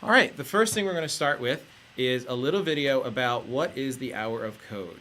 All right, the first thing we're going to start with is a little video about what is the hour of code.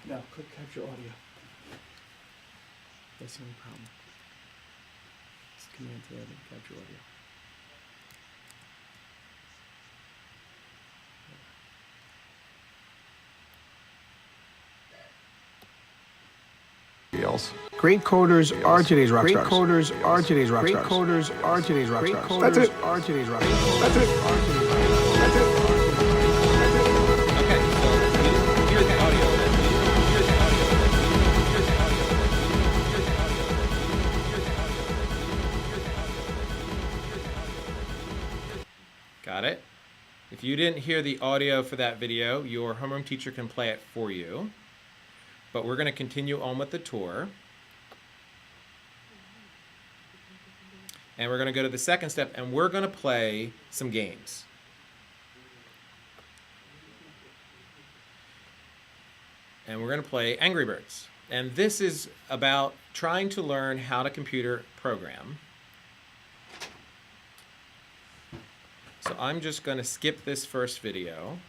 No, click capture audio. That's the only problem. It's command tab and capture audio. Great coders are today's rock stars. Great coders are today's rock stars. Great coders are today's rock stars. That's it. Are today's rock stars. That's it. That's it. Okay, so here's the audio. Got it? If you didn't hear the audio for that video, your homeroom teacher can play it for you. But we're going to continue on with the tour. And we're going to go to the second step, and we're going to play some games. And we're going to play Angry Birds. And this is about trying to learn how to computer program. So I'm just going to skip this first video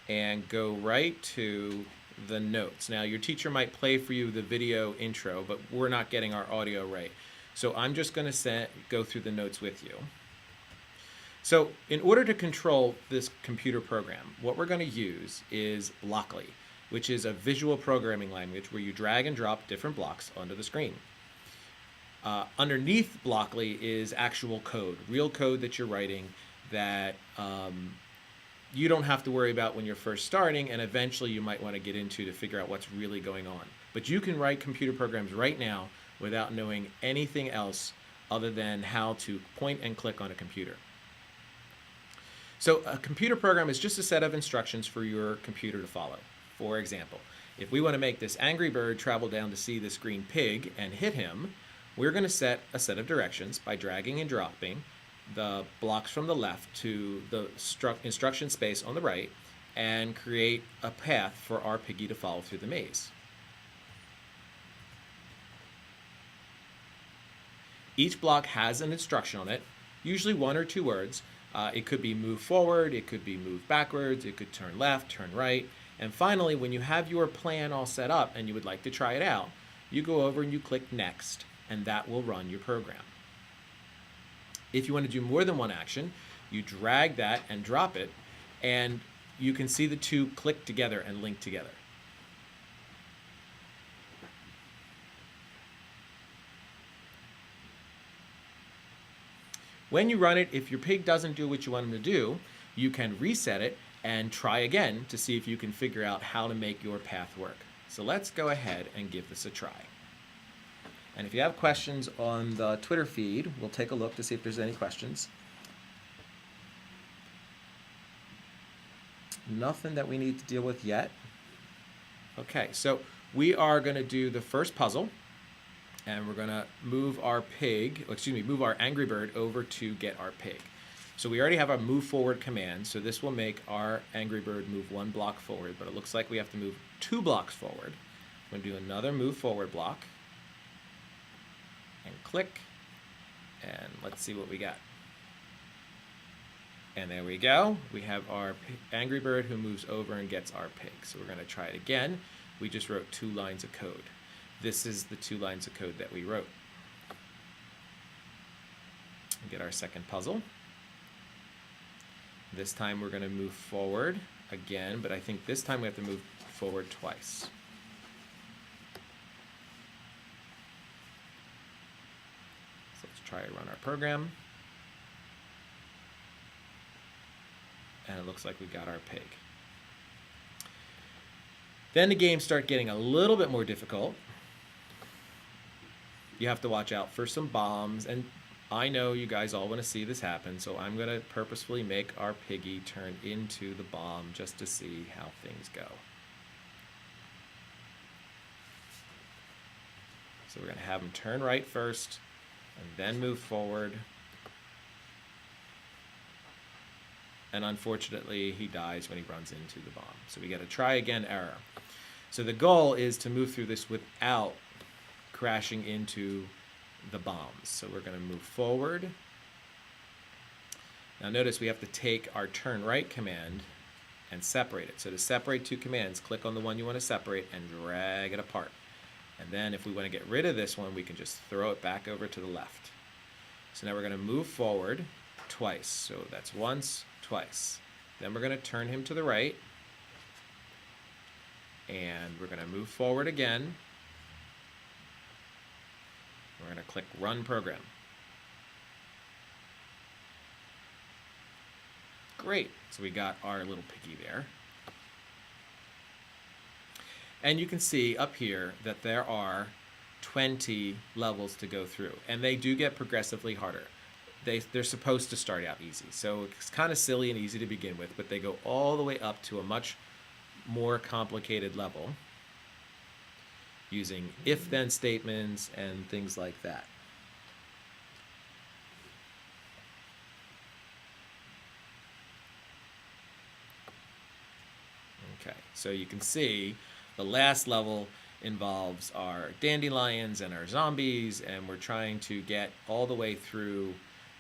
and go right to the notes. Now, your teacher might play for you the video intro, but we're not getting our audio right. So I'm just going to go through the notes with you. So in order to control this computer program, what we're going to use is Blockly, which is a visual programming language where you drag and drop different blocks onto the screen. Underneath Blockly is actual code, real code that you're writing that you don't have to worry about when you're first starting, and eventually you might want to get into to figure out what's really going on. But you can write computer programs right now without knowing anything else other than how to point and click on a computer. So a computer program is just a set of instructions for your computer to follow. For example, if we want to make this Angry Bird travel down to see this green pig and hit him, we're going to set a set of directions by dragging and dropping the blocks from the left to the instruction space on the right and create a path for our piggy to follow through the maze. Each block has an instruction on it, usually 1 or 2 words. It could be move forward, it could be move backwards, it could turn left, turn right. And finally, when you have your plan all set up and you would like to try it out, you go over and you click Next, and that will run your program. If you want to do more than one action, you drag that and drop it, and you can see the two click together and link together. When you run it, if your pig doesn't do what you want him to do, you can reset it and try again to see if you can figure out how to make your path work. So let's go ahead and give this a try. And if you have questions on the Twitter feed, we'll take a look to see if there's any questions. Nothing that we need to deal with yet. Okay, so we are going to do the first puzzle, and we're going to move our move our Angry Bird over to get our pig. So we already have our move forward command, so this will make our Angry Bird move 1 block forward, but it looks like we have to move 2 blocks forward. I'm going to do another move forward block. And click, and let's see what we got. And there we go. We have our Angry Bird who moves over and gets our pig. So we're going to try it again. We just wrote 2 lines of code. This is the 2 lines of code that we wrote. Get our second puzzle. This time we're going to move forward again, but I think this time we have to move forward twice. try to run our program. And it looks like we got our pig. Then the games start getting a little bit more difficult. You have to watch out for some bombs, and I know you guys all want to see this happen, so I'm going to purposefully make our piggy turn into the bomb just to see how things go. So we're going to have him turn right first, and then move forward. And unfortunately, he dies when he runs into the bomb. So we get a try again error. So the goal is to move through this without crashing into the bombs. So we're going to move forward. Now notice we have to take our turn right command and separate it. So to separate two commands, click on the one you want to separate and drag it apart. And then if we want to get rid of this one, we can just throw it back over to the left. So now we're going to move forward twice. So that's once, twice. Then we're going to turn him to the right. And we're going to move forward again. We're going to click Run Program. Great. So we got our little piggy there. And you can see up here that there are 20 levels to go through. And they do get progressively harder. They're supposed to start out easy. So it's kind of silly and easy to begin with, but they go all the way up to a much more complicated level using if-then statements and things like that. Okay, so you can see the last level involves our dandelions and our zombies, and we're trying to get all the way through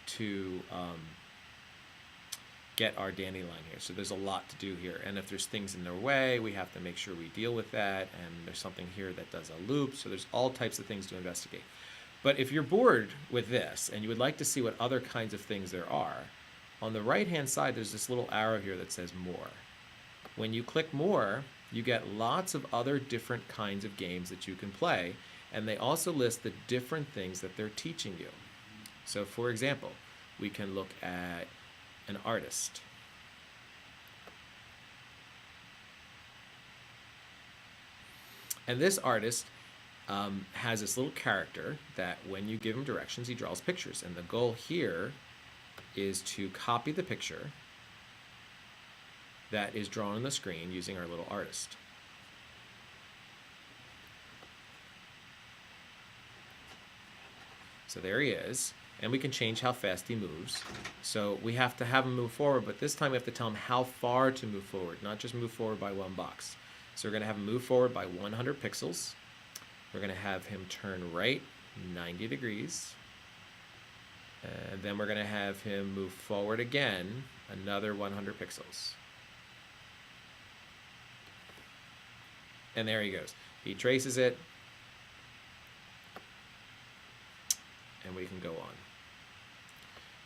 to get our dandelion here. So there's a lot to do here, and if there's things in their way, we have to make sure we deal with that, and there's something here that does a loop, so there's all types of things to investigate. But if you're bored with this and you would like to see what other kinds of things there are, on the right hand side there's this little arrow here that says more. When you click more, you get lots of other different kinds of games that you can play, and they also list the different things that they're teaching you. So for example, we can look at an artist. And this artist has this little character that when you give him directions, he draws pictures. And the goal here is to copy the picture that is drawn on the screen using our little artist. So there he is. And we can change how fast he moves. So we have to have him move forward, but this time we have to tell him how far to move forward, not just move forward by one box. So we're going to have him move forward by 100 pixels. We're going to have him turn right 90 degrees. And then we're going to have him move forward again, another 100 pixels. And there he goes. He traces it. And we can go on.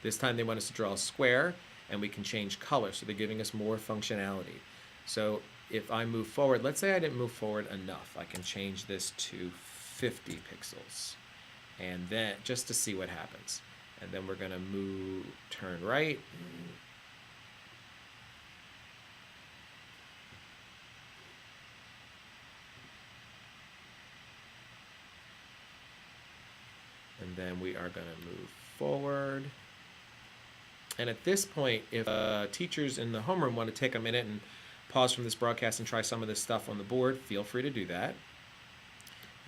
This time they want us to draw a square, and we can change color, so they're giving us more functionality. So if I move forward, let's say I didn't move forward enough, I can change this to 50 pixels, and then just to see what happens. And then we're going to turn right, and then we are going to move forward. And at this point, if teachers in the homeroom want to take a minute and pause from this broadcast and try some of this stuff on the board, feel free to do that.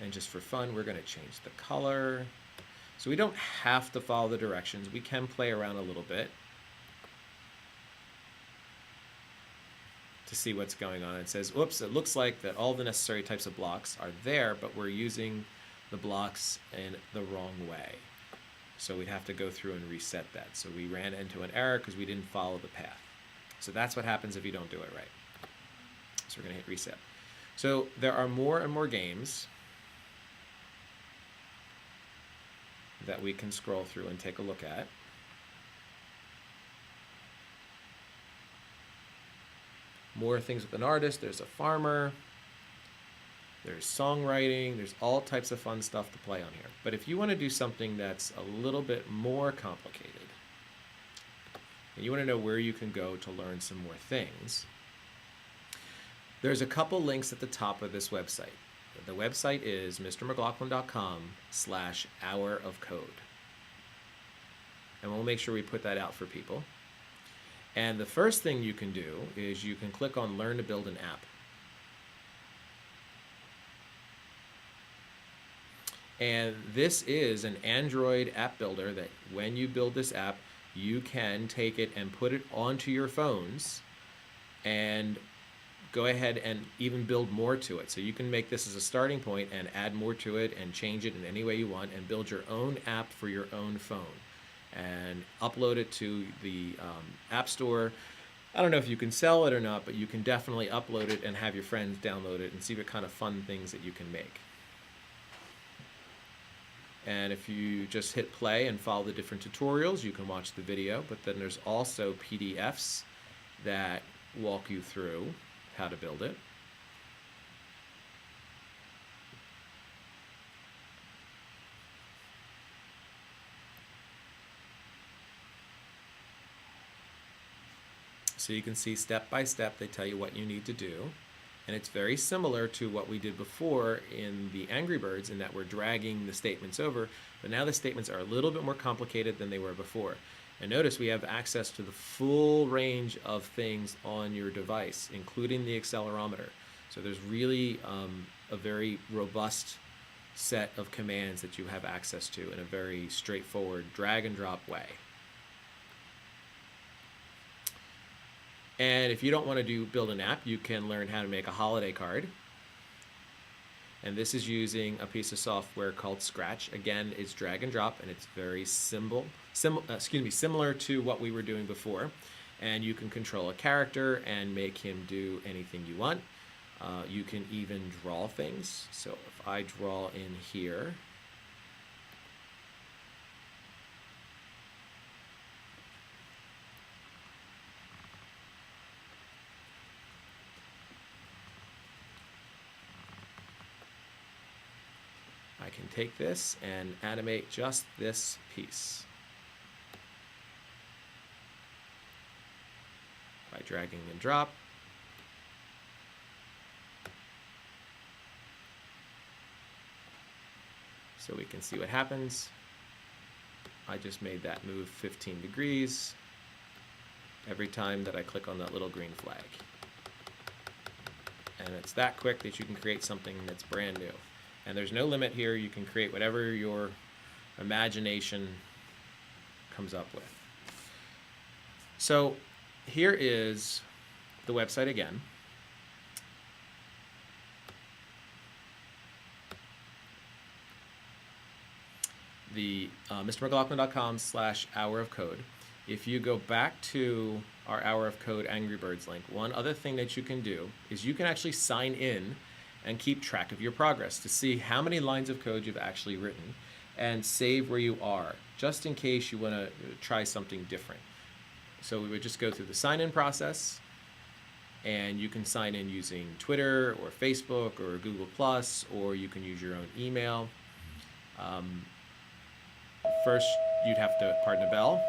And just for fun, we're going to change the color. So we don't have to follow the directions. We can play around a little bit to see what's going on. It says, oops, it looks like that all the necessary types of blocks are there, but we're using the blocks in the wrong way. So we'd have to go through and reset that. So we ran into an error because we didn't follow the path. So that's what happens if you don't do it right. So we're going to hit reset. So there are more and more games that we can scroll through and take a look at. More things with an artist. There's a farmer. there's songwriting, there's all types of fun stuff to play on here. But if you want to do something that's a little bit more complicated, and you want to know where you can go to learn some more things, there's a couple links at the top of this website. The website is mrmclaughlin.com/hour of code. And we'll make sure we put that out for people. And the first thing you can do is you can click on Learn to Build an App. And this is an Android app builder that when you build this app, you can take it and put it onto your phones and go ahead and even build more to it. So you can make this as a starting point and add more to it and change it in any way you want and build your own app for your own phone and upload it to the App Store. I don't know if you can sell it or not, but you can definitely upload it and have your friends download it and see what kind of fun things that you can make. And if you just hit play and follow the different tutorials, you can watch the video, but then there's also PDFs that walk you through how to build it. So you can see step by step, they tell you what you need to do. And it's very similar to what we did before in the Angry Birds in that we're dragging the statements over, but now the statements are a little bit more complicated than they were before. And notice we have access to the full range of things on your device, including the accelerometer. So there's really a very robust set of commands that you have access to in a very straightforward drag and drop way. And if you don't want to build an app, you can learn how to make a holiday card. And this is using a piece of software called Scratch. Again, it's drag and drop, and it's very similar to what we were doing before. And you can control a character and make him do anything you want. You can even draw things. So if I draw in here, I can take this and animate just this piece by dragging and drop. So we can see what happens. I just made that move 15 degrees every time that I click on that little green flag. And it's that quick that you can create something that's brand new. And there's no limit here. You can create whatever your imagination comes up with. So here is the website again. The mrmclaughlin.com/hour of code. If you go back to our Hour of Code Angry Birds link, one other thing that you can do is you can actually sign in and keep track of your progress to see how many lines of code you've actually written and save where you are, just in case you want to try something different. So we would just go through the sign-in process, and you can sign in using Twitter or Facebook or Google+, or you can use your own email. First, you'd have to, pardon the bell.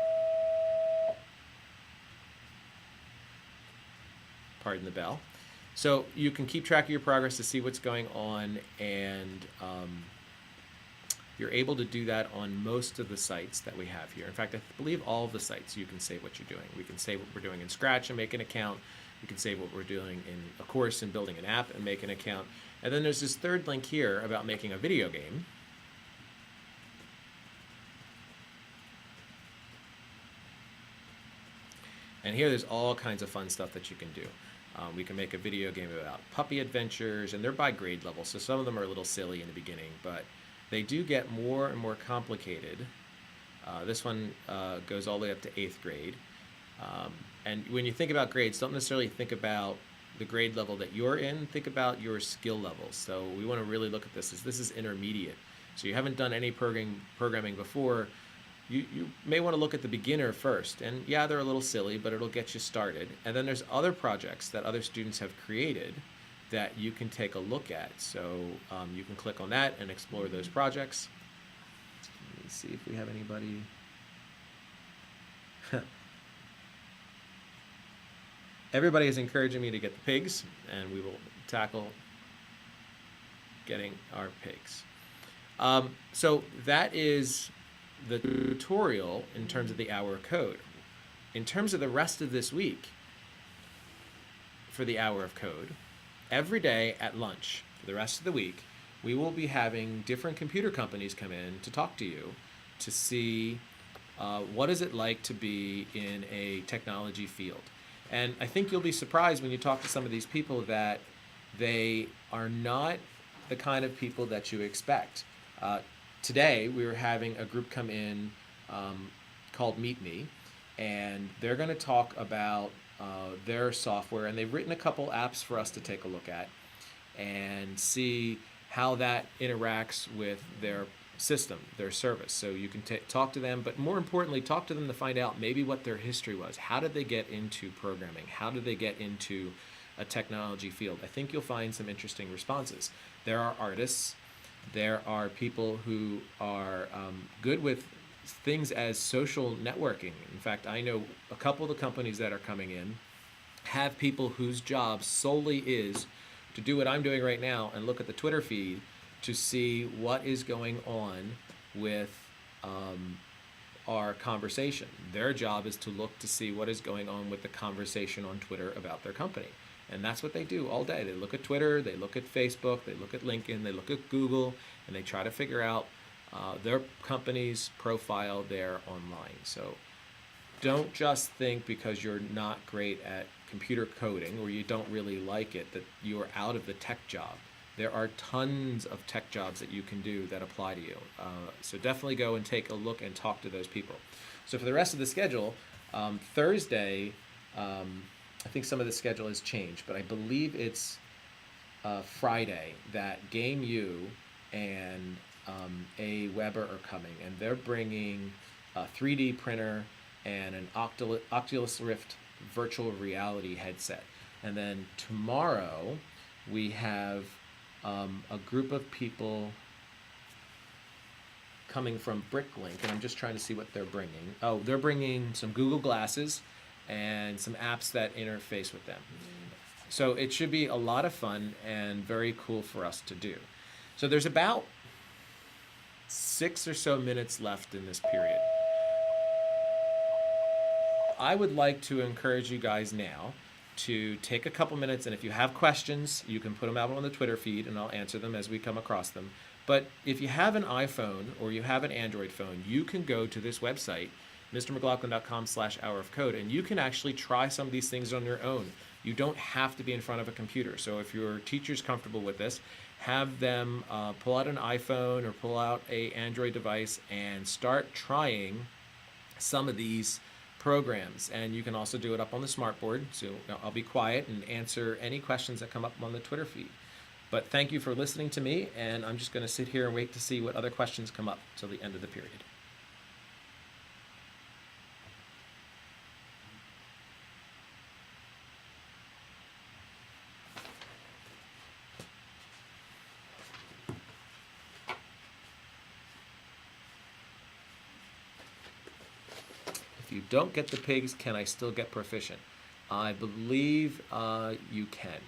Pardon the bell. So you can keep track of your progress to see what's going on, and you're able to do that on most of the sites that we have here. In fact, I believe all of the sites you can save what you're doing. We can save what we're doing in Scratch and make an account. We can save what we're doing in a course and building an app and make an account. And then there's this third link here about making a video game. And here there's all kinds of fun stuff that you can do. We can make a video game about puppy adventures, and they're by grade level, so some of them are a little silly in the beginning, but they do get more and more complicated. This one goes all the way up to 8th grade. And when you think about grades, don't necessarily think about the grade level that you're in, think about your skill levels. So we want to really look at this as this is intermediate. So you haven't done any programming before. You may want to look at the beginner first, and yeah, they're a little silly, but it'll get you started. And then there's other projects that other students have created that you can take a look at. So you can click on that and explore those projects. Let me see if we have anybody. Everybody is encouraging me to get the pigs, and we will tackle getting our pigs. So that is the tutorial in terms of the hour of code. In terms of the rest of this week, for the hour of code, every day at lunch for the rest of the week, we will be having different computer companies come in to talk to you to see what is it like to be in a technology field. And I think you'll be surprised when you talk to some of these people that they are not the kind of people that you expect. Today, we were having a group come in called Meet Me, and they're going to talk about their software, and they've written a couple apps for us to take a look at and see how that interacts with their system, their service. So you can talk to them, but more importantly, talk to them to find out maybe what their history was. How did they get into programming? How did they get into a technology field? I think you'll find some interesting responses. There are artists. There are people who are good with things as social networking. In fact, I know a couple of the companies that are coming in have people whose job solely is to do what I'm doing right now and look at the Twitter feed to see what is going on with our conversation. Their job is to look to see what is going on with the conversation on Twitter about their company. And that's what they do all day. They look at Twitter, they look at Facebook, they look at LinkedIn, they look at Google, and they try to figure out their company's profile there online. So don't just think because you're not great at computer coding or you don't really like it that you're out of the tech job. There are tons of tech jobs that you can do that apply to you. So definitely go and take a look and talk to those people. So for the rest of the schedule, Thursday, I think some of the schedule has changed, but I believe it's Friday that Game U and Weber are coming, and they're bringing a 3D printer and an Oculus Rift virtual reality headset. And then tomorrow we have a group of people coming from Bricklink, and I'm just trying to see what they're bringing. Oh, they're bringing some Google Glasses and some apps that interface with them. So it should be a lot of fun and very cool for us to do. So there's about 6 or so minutes left in this period. I would like to encourage you guys now to take a couple minutes, and if you have questions, you can put them out on the Twitter feed and I'll answer them as we come across them. But if you have an iPhone or you have an Android phone, you can go to this website, mrmclaughlin.com/hour-of-code, and you can actually try some of these things on your own. You don't have to be in front of a computer. So if your teacher's comfortable with this, have them pull out an iPhone or pull out an Android device and start trying some of these programs. And you can also do it up on the smartboard. So I'll be quiet and answer any questions that come up on the Twitter feed. But thank you for listening to me, and I'm just going to sit here and wait to see what other questions come up till the end of the period. If you don't get the pigs, can I still get proficient? I believe you can.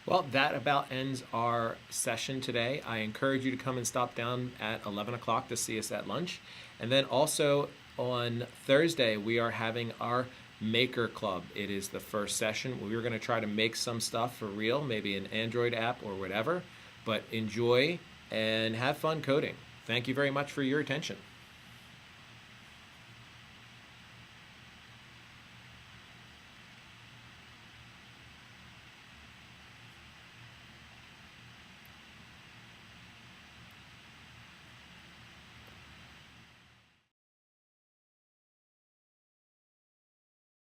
Well, that about ends our session today. I encourage you to come and stop down at 11 o'clock to see us at lunch. And then also on Thursday, we are having our Maker Club. It is the first session. We're going to try to make some stuff for real, maybe an Android app or whatever. But enjoy and have fun coding. Thank you very much for your attention.